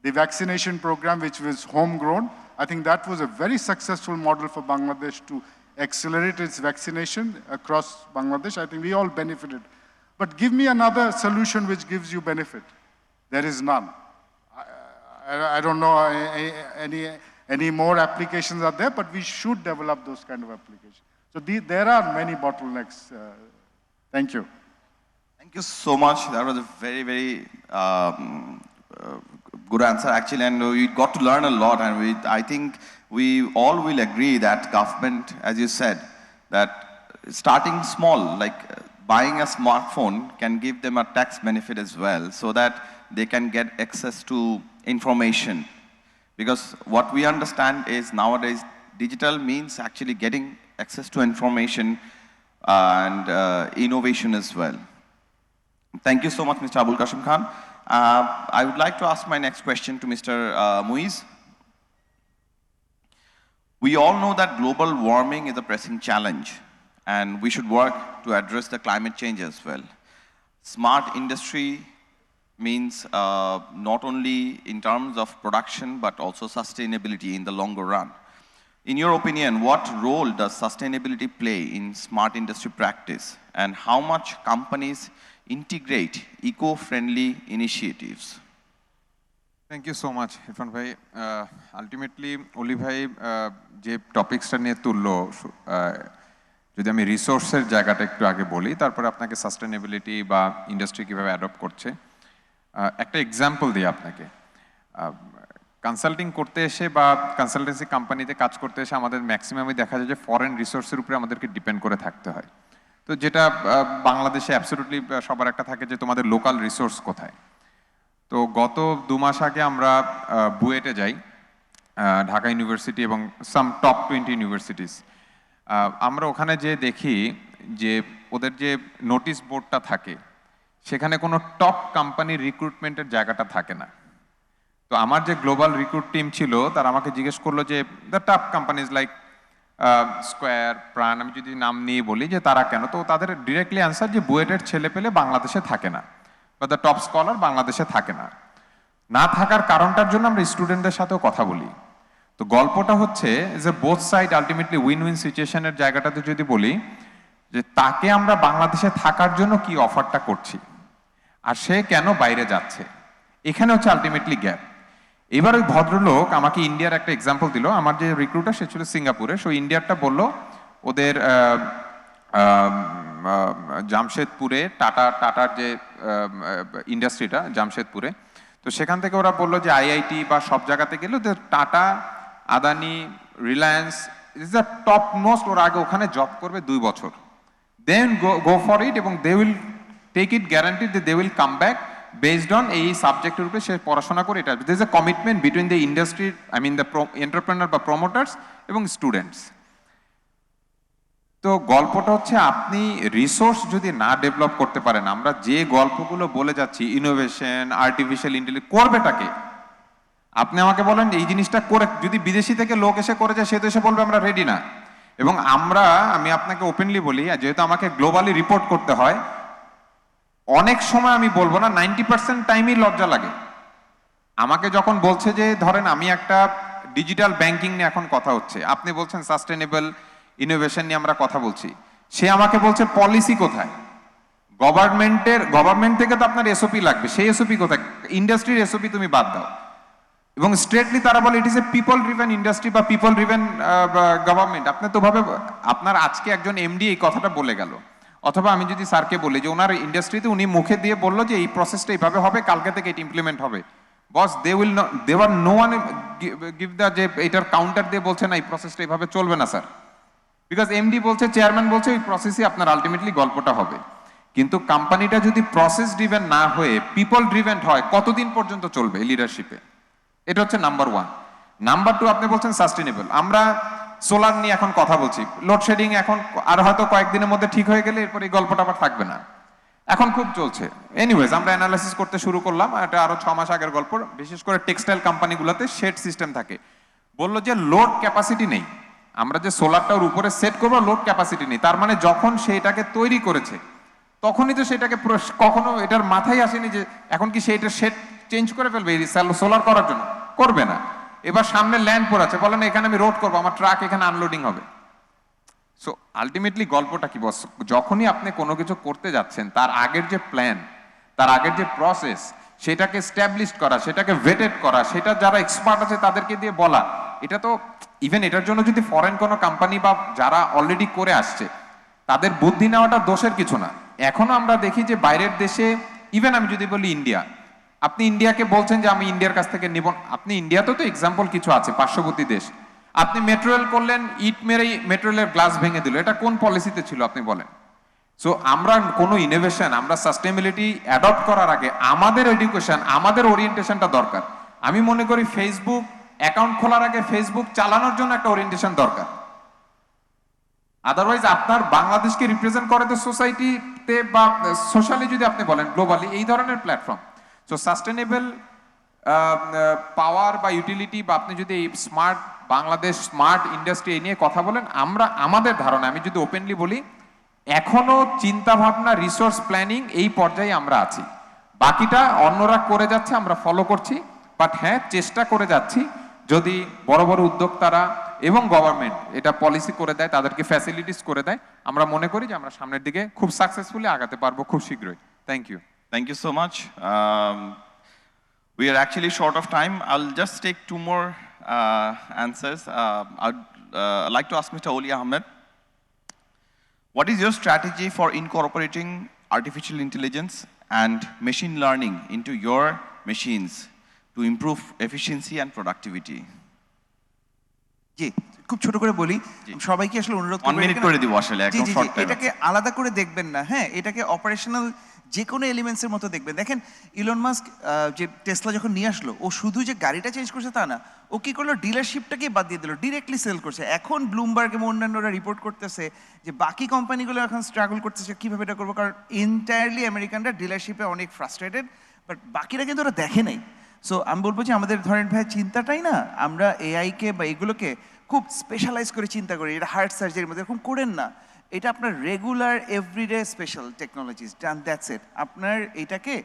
the vaccination program, which was homegrown. I think that was a very successful model for Bangladesh to accelerate its vaccination across Bangladesh. I think we all benefited. But give me another solution which gives you benefit. There is none. I don't know any more applications are there, but we should develop those kind of applications. So there are many bottlenecks. Thank you. Thank you so much. That was a very, very good answer, actually, and we got to learn a lot. And I think we all will agree that government, as you said, that starting small, like buying a smartphone, can give them a tax benefit as well, so that they can get access to information. Because what we understand is nowadays digital means actually getting access to information and innovation as well. Thank you so much, Mr. Abul Qasim Khan. I would like to ask my next question to Mr. Muiz. We all know that global warming is a pressing challenge, and we should work to address the climate change as well. Smart industry means not only in terms of production, but also sustainability in the longer run. In your opinion, what role does sustainability play in smart industry practice, and how much companies integrate eco-friendly initiatives? Thank you so much, Irfan bhai. Ultimately, Oli bhai যে টপিকসটা নিয়ে তুললো, যদি আমি রিসোর্সের জায়গাটা একটু আগে বলি, তারপরে আপনাকে সাস্টেনেবিলিটি বা ইন্ডাস্ট্রি কীভাবে অ্যাডপ্ট করছে একটা এক্সাম্পল দিই আপনাকে। কনসাল্টিং করতে এসে বা কনসালটেন্সি কোম্পানিতে কাজ করতে এসে আমাদের ম্যাক্সিমামই দেখা যায় যে ফরেন রিসোর্সের উপরে আমাদেরকে ডিপেন্ড করে থাকতে হয়। তো যেটা বাংলাদেশে অ্যাবসলিউটলি সবার একটা থাকে যে তোমাদের লোকাল রিসোর্স কোথায়। তো গত 2 মাস আগে আমরা বুয়েটে যাই, ঢাকা ইউনিভার্সিটি এবং সাম টপ 20 ইউনিভার্সিটিস। আমরা ওখানে যে দেখি যে ওদের যে নোটিশ বোর্ডটা থাকে সেখানে কোনো টপ কোম্পানির রিক্রুটমেন্টের জায়গাটা থাকে না। তো আমার যে গ্লোবাল রিক্রুট টিম ছিল তারা আমাকে জিজ্ঞেস করলো যে the top companies like square, প্রাণ, আমি যদি নাম নিয়ে বলি যে তারা কেন, তো তাদের ডিরেক্টলি অ্যান্সার যে বুয়েটের ছেলে পেলে বাংলাদেশে থাকে না, বা দ্য টপ স্কলার বাংলাদেশে থাকে না। না থাকার কারণটার জন্য আমরা স্টুডেন্টদের সাথেও কথা বলি। তো গল্পটা হচ্ছে যে both side ultimately win win সিচুয়েশনের জায়গাটাতে যদি বলি যে তাকে আমরা বাংলাদেশে থাকার জন্য কি অফারটা করছি আর সে কেন বাইরে যাচ্ছে, এখানে হচ্ছে আলটিমেটলি গ্যাপ। এবার ওই ভদ্রলোক আমাকে ইন্ডিয়ার একটা এক্সাম্পল দিল। আমার যে রিক্রুটার সে ছিল সিঙ্গাপুরে, সো ইন্ডিয়ারটা বললো ওদের জামশেদপুরে টাটার যে ইন্ডাস্ট্রিটা জামশেদপুরে, তো সেখান থেকে ওরা বললো যে আইআইটি বা সব জায়গাতে গেলে ওদের tata, Adani, Reliance is the top most, ওরা আগে ওখানে জব করবে 2 বছর, দেন গো ফর ইট, এবং they will take it guarantee যে they will come back based on এই সাবজেক্টের উপরে সে পড়াশোনা করে এটা this a commitment between the industry I mean the entrepreneur বা প্রমোটার্স এবং স্টুডেন্টস। তো গল্পটা হচ্ছে আপনি রিসোর্স যদি না ডেভেলপ করতে পারেন, আমরা যে গল্পগুলো বলে যাচ্ছি ইনোভেশন আর্টিফিশিয়াল ইন্টেলিজেন্স করবেটাকে, আপনি আমাকে বলেন এই জিনিসটা করে, যদি বিদেশি থেকে লোক এসে করে যায় সে তো এসে বলবে আমরা রেডি না। এবং আমি আপনাকে ওপেনলি বলি, যেহেতু আমাকে গ্লোবালি রিপোর্ট করতে হয়, অনেক সময় আমি বলবো না 90% টাইমই লজ্জা লাগে। আমাকে যখন বলছে যে ধরেন আমি একটা ডিজিটাল ব্যাংকিং নিয়ে এখন কথা হচ্ছে, আপনি বলছেন সাস্টেনেবল ইনোভেশন নিয়ে আমরা কথা বলছি, সে আমাকে বলছে পলিসি কোথায়, গভর্নমেন্ট থেকে তো আপনার এসওপি লাগবে, সেই এসওপি কোথায়, ইন্ডাস্ট্রির এসওপি তুমি বাদ দাও। এবং স্ট্রেটলি তারা বলে it is a people driven industry বা পিপল ড্রিভেন গভর্নমেন্ট। আপনি তো ভাবে আপনার আজকে একজন এমডি এই কথাটা বলে গেল, অথবা আমি যদি স্যারকে বলি যে ওনার ইন্ডাস্ট্রিতে উনি মুখে দিয়ে বললো যে এই প্রসেসটা এইভাবে হবে, কালকে থেকে এটা ইমপ্লিমেন্ট হবে, বস দে আর নো ওয়ান গিভ দ্য যে এটার কাউন্টার দিয়ে বলছে না এই প্রসেসটা এইভাবে চলবে না স্যার, বিকজ এমডি বলছে, চেয়ারম্যান বলছে ওই প্রসেসই আপনার আলটিমেটলি গল্পটা হবে। কিন্তু কোম্পানিটা যদি প্রসেস ড্রিভেন না হয়ে পিপল ড্রিভেন হয়, কতদিন পর্যন্ত চলবে লিডারশিপে? এটা হচ্ছে নাম্বার ওয়ান। নাম্বার টু, আপনি বলছেন সাস্টেনেবল, আমরা সোলার নিয়ে এখন কথা বলছি, লোডশেডিং এখন আর হয়তো কয়েকদিনের মধ্যে ঠিক হয়ে গেলে এরপর এই গল্পটা আবার থাকবে না, এখন খুব চলছে। এনিওয়েজ আমরা অ্যানালাইসিস করতে শুরু করলাম, এটা আরো 6 মাস আগের গল্প, বিশেষ করে টেক্সটাইল কোম্পানিগুলোতে শেড সিস্টেম থাকে, বললো যে লোড ক্যাপাসিটি নেই, আমরা যে সোলারটা ওর উপরে সেট করবো লোড ক্যাপাসিটি নেই। তার মানে যখন সেটাকে তৈরি করেছে তখনই তো সেটাকে কখনো এটার মাথায় আসেনি যে এখন কি সেইটা সেট চেঞ্জ করে ফেলবে এই সোলার করার জন্য, করবে না। এবার সামনে ল্যান্ড পড়াচ্ছে, বলেন এখানে আমি রোড করবো, আমার ট্রাক এখানে আনলোডিং হবে। সো আলটিমেটলি গল্পটা কি বস, যখনই আপনি কোনো কিছু করতে যাচ্ছেন তার আগের যে প্ল্যান, তার আগের যে প্রসেস, সেটাকে স্ট্যাবলিশ করা, সেটাকে ভেটেড করা, সেটা যারা এক্সপার্ট আছে তাদেরকে দিয়ে বলা, এটা তো ইভেন এটার জন্য যদি ফরেন কোনো কোম্পানি বা যারা অলরেডি করে আসছে তাদের বুদ্ধি নেওয়াটা দোষের কিছু না। এখনো আমরা দেখি যে বাইরের দেশে, ইভেন আমি যদি বলি ইন্ডিয়া, আপনি ইন্ডিয়াকে বলছেন যে আমি ইন্ডিয়ার কাছ থেকে নিব, আপনি ইন্ডিয়াতে তো এক্সাম্পল কিছু আছে পার্শ্ববর্তী দেশ, আপনি মেট্রো রেল করলেন, ইট মেরেই মেট্রো রেলের গ্লাস ভেঙে দিল, এটা কোন পলিসিতে ছিল আপনি বলেন? সো আমরা কোনো ইনোভেশন, আমরা সাস্টেনেবিলিটি অ্যাডপ্ট করার আগে আমাদের এডুকেশন, আমাদের ওরিয়েন্টেশনটা দরকার। আমি মনে করি ফেসবুক অ্যাকাউন্ট খোলার আগে ফেসবুক চালানোর জন্য একটা ওরিয়েন্টেশন দরকার, আদারওয়াইজ আপনার বাংলাদেশকে রিপ্রেজেন্ট করে তো সোসাইটিতে বা সোশ্যালি যদি আপনি বলেন গ্লোবালি এই ধরনের প্ল্যাটফর্ম। সো সাস্টেনেবল পাওয়ার বা ইউটিলিটি, বা আপনি যদি এই স্মার্ট বাংলাদেশ, স্মার্ট ইন্ডাস্ট্রি এই নিয়ে কথা বলেন, আমরা আমাদের ধারণা, আমি যদি ওপেনলি বলি, এখনো চিন্তা ভাবনা, রিসোর্স প্ল্যানিং এই পর্যায়ে আমরা আছি, বাকিটা অন্যরা করে যাচ্ছে, আমরা ফলো করছি। বাট হ্যাঁ, চেষ্টা করে যাচ্ছি, যদি বড় বড় উদ্যোক্তারা এবং গভর্নমেন্ট এটা পলিসি করে দেয়, তাদেরকে ফ্যাসিলিটিস করে দেয়, আমরা মনে করি যে আমরা সামনের দিকে খুব সাকসেসফুলি আগাতে পারবো খুব শীঘ্রই। Thank you. Thank you so much. We are actually short of time. I'll just take 2 more answers. I'd like to ask Mr. Oli Ahmed, what is your strategy for incorporating artificial intelligence and machine learning into your machines to improve efficiency and productivity? জি, খুব ছোট করে বলি, সবাইকে আসলে অনুরোধ করব 1 minute করে দিব আসলে, একদম শর্ট টাইম। এটাকে আলাদা করে দেখবেন না, হ্যাঁ, এটাকে অপারেশনাল যে কোনো এলিমেন্টসের মতো দেখবেন। দেখেন ইলন মাস্ক যে টেসলা যখন নিয়ে আসলো, ও শুধু যে গাড়িটা চেঞ্জ করছে তা না, ও কি করলো, ডিলারশিপটাকে বাদ দিয়ে দিল, ডিরেক্টলি সেল করছে। এখন ব্লুমবার্গ এবং অন্যান্যরা রিপোর্ট করতেছে যে বাকি কোম্পানিগুলো এখন স্ট্রাগল করতেছে কীভাবে এটা করবো, কারণ এন্টায়ারলি আমেরিকানরা ডিলারশিপে অনেক ফ্রাস্ট্রেটেড, বাট বাকিরা কিন্তু ওরা দেখে নাই। সো আমি বলবো যে আমাদের ধরেন ভাই চিন্তাটাই না, আমরা এআইকে বা এগুলোকে খুব স্পেশালাইজ করে চিন্তা করি, এটা হার্ট সার্জারির মধ্যে এরকম করেন না, এটা আপনার regular everyday special technologies, done that's it. আপনার এটাকে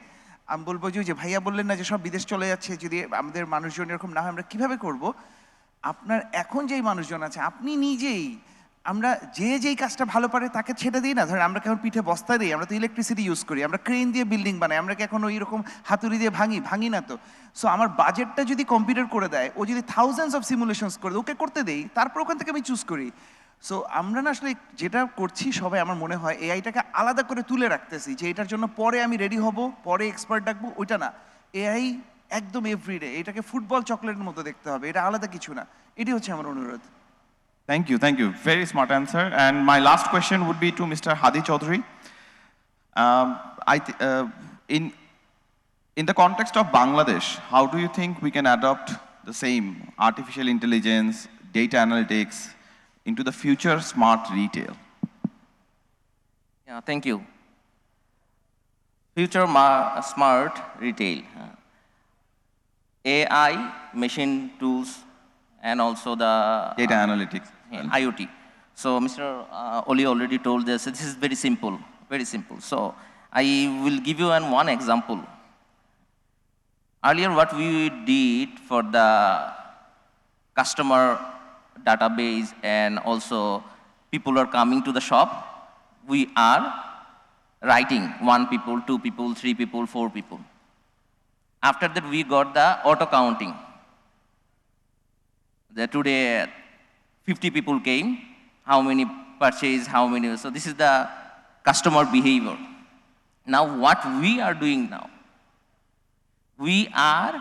আমি বলবো যে ভাইয়া বললেন না যে সব বিদেশ চলে যাচ্ছে, যদি আমাদের মানুষজন এরকম না হয় আমরা কীভাবে করব? আপনার এখন যেই মানুষজন আছে, আপনি নিজেই, আমরা যেই কাজটা ভালো পারে তাকে ছেড়ে দিই না। ধরেন আমরা কেমন পিঠে বস্তা দিই, আমরা তো ইলেকট্রিসিটি ইউজ করি, আমরা ক্রেন দিয়ে বিল্ডিং বানাই, আমরা কি এখন ওই রকম হাতুড়ি দিয়ে ভাঙি না তো। সো আমার বাজেটটা যদি কম্পিউটার করে দেয়, ও যদি থাউজেন্ডস অফ সিমুলেশনস করে দেয়, ওকে করতে দেই, তারপর ওখান থেকে আমি চুজ করি। সো আমরা না আসলে যেটা করছি সবাই, আমার মনে হয় এআইটাকে আলাদা করে তুলে রাখতেছি, যে এটার জন্য পরে আমি রেডি হব, পরে এক্সপার্ট ডাকবো, ওইটা না। এআই একদম এভরিডে, এটাকে ফুটবল চকলেটের মতো দেখতে হবে, এটা আলাদা কিছু না। এটি হচ্ছে আমার অনুরোধ। Thank you, thank you. Very smart answer. And my last question would be to Mr. Hadi Chaudhary. In the context of Bangladesh, how do you think we can adopt the same artificial intelligence, data analytics into the future smart retail? Yeah, thank you. Future smart retail. AI, machine tools, and also the Data analytics. IoT. So Mr. Oli already told this. This is very simple, very simple. So I will give you one example. Earlier, what we did for the customer database and also people are coming to the shop, we are writing 1 people, 2 people, 3 people, 4 people. After that, we got the auto counting. Today, 50 people came, how many purchase, how many, so this is the customer behavior. Now, what we are doing now, we are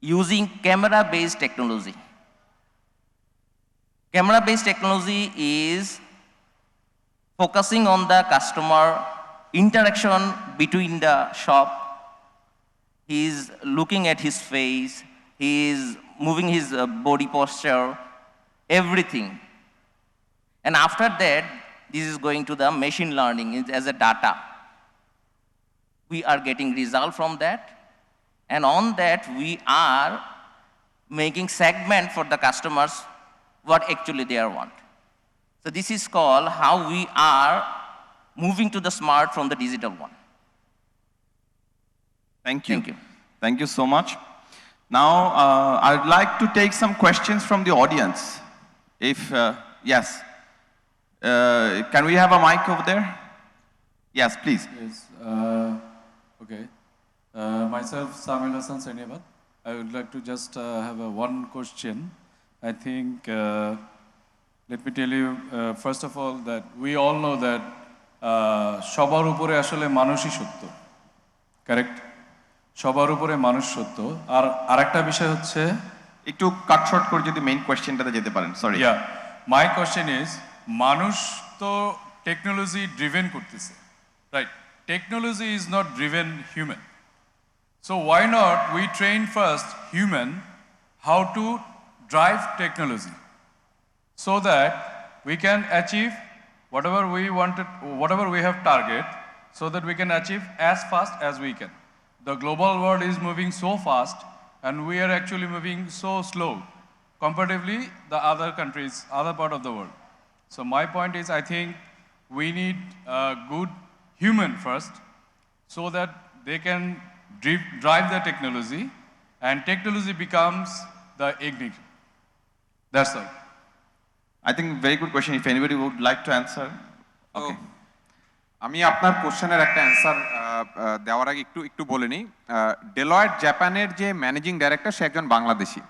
using camera-based technology. Camera-based technology is focusing on the customer interaction between the shop. He is looking at his face, he is moving his body posture, everything. And after that, this is going to the machine learning as a data. We are getting result from that. And on that, we are making segment for the customers what actually they want. So this is called how we are moving to the smart from the digital one. Thank you. Thank you. Thank you so much. Now, I'd like to take some questions from the audience. If, yes. Can we have a mic over there? Yes, please. Yes. Okay. Myself, Samil Hassan Senebad. I would like to just have one question. I think, let me tell you, first of all, that we all know that সবার উপরে আসলে মানুষই সত্য, correct? সবার উপরে মানুষ সত্য। আর আরেকটা বিষয় হচ্ছে, একটু কাট শর্ট করে যদি মেইন কোশ্চেনটাতে যেতে পারেন, sorry. Yeah, my question is, মানুষ তো টেকনোলজি ড্রিভেন করতেছে, right? Technology is not driven human. So why not we train first human how to drive technology so that we can achieve whatever we wanted, whatever we have target, so that we can achieve as fast as we can. The global world is moving so fast and we are actually moving so slow comparatively the other countries, other part of the world. So my point is, I think we need a good human first so that they can drive the technology and technology becomes the ignition. That's all. I think very good question. If anybody would like to answer. Okay. আমি আপনার কোশ্চেনের একটা answer দেওয়ার আগে একটু বলে নিই। Deloitte জাপানের যে ম্যানেজিং ডাইরেক্টর, সে একজন বাংলাদেশি,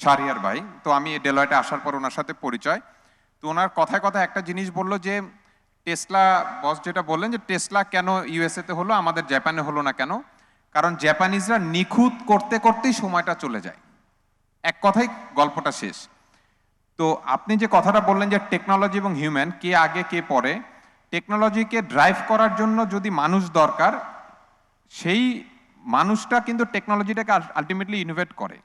শাহরিয়ার ভাই। তো আমি ডেলয়েটে আসার পর ওনার সাথে পরিচয়। তো ওনার কথায় কথায় একটা জিনিস বললো যে টেসলা বস যেটা বললেন যে টেসলা কেন ইউএসএতে হলো, আমাদের জাপানে হলো না কেন? কারণ জাপানিজরা নিখুঁত করতে করতেই সময়টা চলে যায়। এক কথাই গল্পটা শেষ। তো আপনি যে কথাটা বললেন যে টেকনোলজি এবং হিউম্যান, কে আগে কে পরে, টেকনোলজিকে ড্রাইভ করার জন্য যদি মানুষ দরকার, সেই মানুষটা কিন্তু টেকনোলজিটাকে আলটিমেটলি ইনোভেট করে,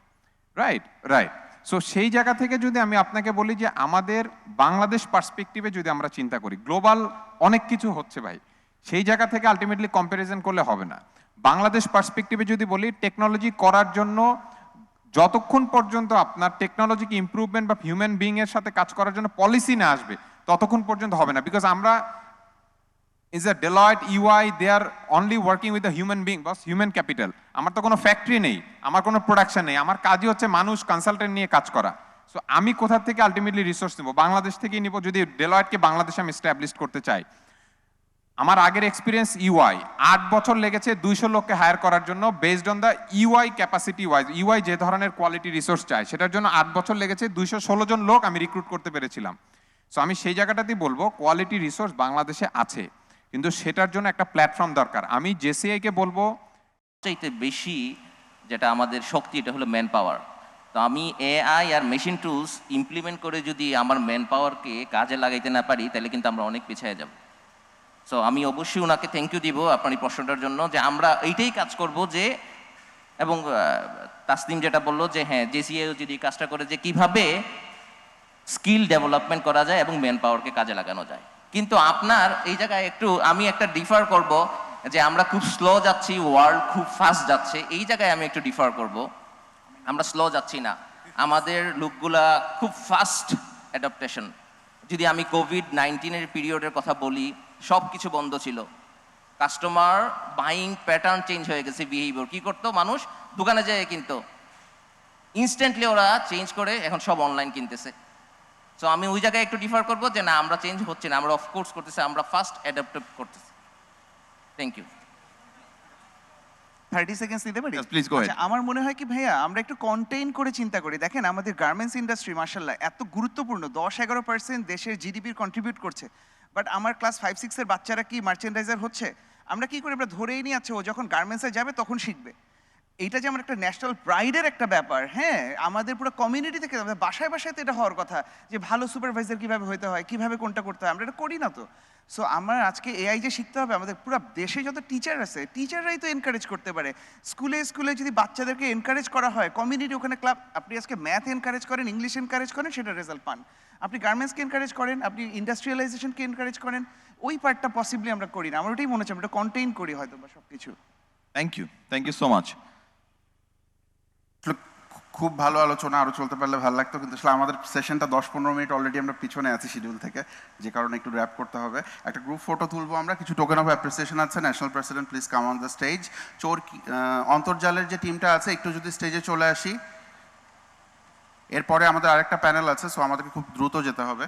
রাইট? রাইট। সো সেই জায়গা থেকে যদি আমি আপনাকে বলি যে আমাদের বাংলাদেশ পার্সপেক্টিভে যদি আমরা চিন্তা করি, গ্লোবাল অনেক কিছু হচ্ছে ভাই, সেই জায়গা থেকে আলটিমেটলি কম্প্যারিজন করলে হবে না। বাংলাদেশ পার্সপেক্টিভে যদি বলি, টেকনোলজি করার জন্য যতক্ষণ পর্যন্ত আপনার টেকনোলজিকে ইমপ্রুভমেন্ট বা হিউম্যান বিং এর সাথে কাজ করার জন্য পলিসি না আসবে, ততক্ষণ পর্যন্ত হবে না। বিকজ আমরা is a Deloitte, EY, they are only working with the human being, boss, human capital. আমার তো কোনো ফ্যাক্টরি নেই, আমার কোনো প্রোডাকশন নেই, আমার কাজই হচ্ছে মানুষ, কনসালটেন্ট নিয়ে কাজ করা। সো আমি কোথা থেকে আলটিমেটলি রিসোর্স নেব? বাংলাদেশ থেকেই নিব। যদি ডেলয়েটকে বাংলাদেশে আমি এস্টাবলিশ করতে চাই, আমার আগের এক্সপিরিয়েন্স ইউআই 8 বছর লেগেছে 200 লোককে হায়ার করার জন্য, based on the UI capacity wise. UI যে ধরনের কোয়ালিটি রিসোর্স চায়, সেটার জন্য 8 বছর লেগেছে, 216 জন লোক আমি রিক্রুট করতে পেরেছিলাম। সো আমি সেই জায়গাটাতেই বলবো কোয়ালিটি রিসোর্স বাংলাদেশে আছে, কিন্তু সেটার জন্য একটা প্ল্যাটফর্ম দরকার। আমি জেসিআইকে বলবো, চাইতে বেশি যেটা আমাদের শক্তি, এটা হলো ম্যান পাওয়ার। তো আমি এআই আর মেশিন টুলস ইমপ্লিমেন্ট করে যদি আমার ম্যান পাওয়ারকে কাজে লাগাইতে না পারি, তাহলে কিন্তু আমরা অনেক পিছিয়ে যাব। সো আমি অবশ্যই ওনাকে থ্যাংক ইউ দিব আপনার এই প্রশ্নটার জন্য, যে আমরা এইটাই কাজ করব যে, এবং তাসনিম যেটা বললো যে হ্যাঁ জেসিআইও যদি কাজটা করে যে কিভাবে স্কিল ডেভেলপমেন্ট করা যায় এবং ম্যান পাওয়ারকে কাজে লাগানো যায়। কিন্তু আপনার এই জায়গায় একটু আমি একটা ডিফার করব, যে আমরা খুব স্লো যাচ্ছি, ওয়ার্ল্ড খুব ফাস্ট যাচ্ছে, এই জায়গায় আমি একটু ডিফার করব। আমরা স্লো যাচ্ছি না, আমাদের লোকগুলা খুব ফাস্ট অ্যাডাপ্টেশন। যদি আমি কোভিড-19 পিরিয়ডের কথা বলি, সব কিছু বন্ধ ছিল, কাস্টমার বাইং প্যাটার্ন চেঞ্জ হয়ে গেছে, বিহেভিয়ার কী করতো, মানুষ দোকানে যায় কিনতো, ইনস্ট্যান্টলি ওরা চেঞ্জ করে এখন সব অনলাইন কিনতেছে। সো আমি ওই জায়গায় একটু ডিফার করবো যে না, আমরা চেঞ্জ হচ্ছে না, আমরা অফকোর্স করতেছি, আমরা ফাস্ট অ্যাডাপ্ট করতেছি। Thank you. 30 সেকেন্ডস নিতে পারি? প্লিজ গো আচ্ছা, আমার মনে হয় কি ভাইয়া, আমরা একটু কন্টেইন করে চিন্তা করি। দেখেন আমাদের গার্মেন্টস ইন্ডাস্ট্রি মাশাআল্লাহ এত গুরুত্বপূর্ণ, 10-11% দেশের জিডিপির কন্ট্রিবিউট করছে, বাট আমার ক্লাস 5-6 এর বাচ্চারা কি মার্চেন্ডাইজার হচ্ছে? আমরা কি করি, আমরা ধরেই নিয়ে আছি ও যখন গার্মেন্টসে যাবে তখন শিখবে। এইটা যে আমার একটা ন্যাশনাল প্রাইডের একটা ব্যাপার, হ্যাঁ, আমাদের পুরো কমিউনিটি থেকে, আমাদের বাসায় বাসায় তো এটা হওয়ার কথা, যে ভালো সুপারভাইজার কীভাবে হতে হয়, কীভাবে কোনটা করতে হয়, আমরা এটা করি না তো। সো আমার আজকে এআই যে শিখতে হবে, আমাদের পুরো দেশে যত টিচার আছে, টিচাররাই তো এনকারেজ করতে পারে। স্কুলে স্কুলে যদি বাচ্চাদেরকে এনকারেজ করা হয়, কমিউনিটি ওখানে ক্লাব, আপনি আজকে ম্যাথ এনকারেজ করেন, ইংলিশ এনকারেজ করেন, সেটা রেজাল্ট পান। আপনি গার্মেন্টসকে এনকারেজ করেন, আপনি ইন্ডাস্ট্রিয়ালাইজেশনকে এনকারেজ করেন, ওই পার্টটা পসিবলি আমরা করি না। আমার ওটাই মনে হচ্ছে আমরা কন্টেইন করি হয়তো বা সব কিছু। Thank you so much. খুব ভালো আলোচনা, আরও চলতে পারলে ভালো লাগতো, কিন্তু আসলে আমাদের সেশনটা 10-15 মিনিট অলরেডি আমরা পিছনে আছি শিডিউল থেকে, যে কারণে একটু র্যাপ করতে হবে। একটা গ্রুপ ফটো তুলবো আমরা, কিছু টোকেন অফ অ্যাপ্রিসিয়েশন আছে। National president please come on the stage. অন্তর্জালের যে টিমটা আছে একটু যদি স্টেজে চলে আসি, এরপরে আমাদের আরেকটা প্যানেল আছে, সো আমাদেরকে খুব দ্রুত যেতে হবে।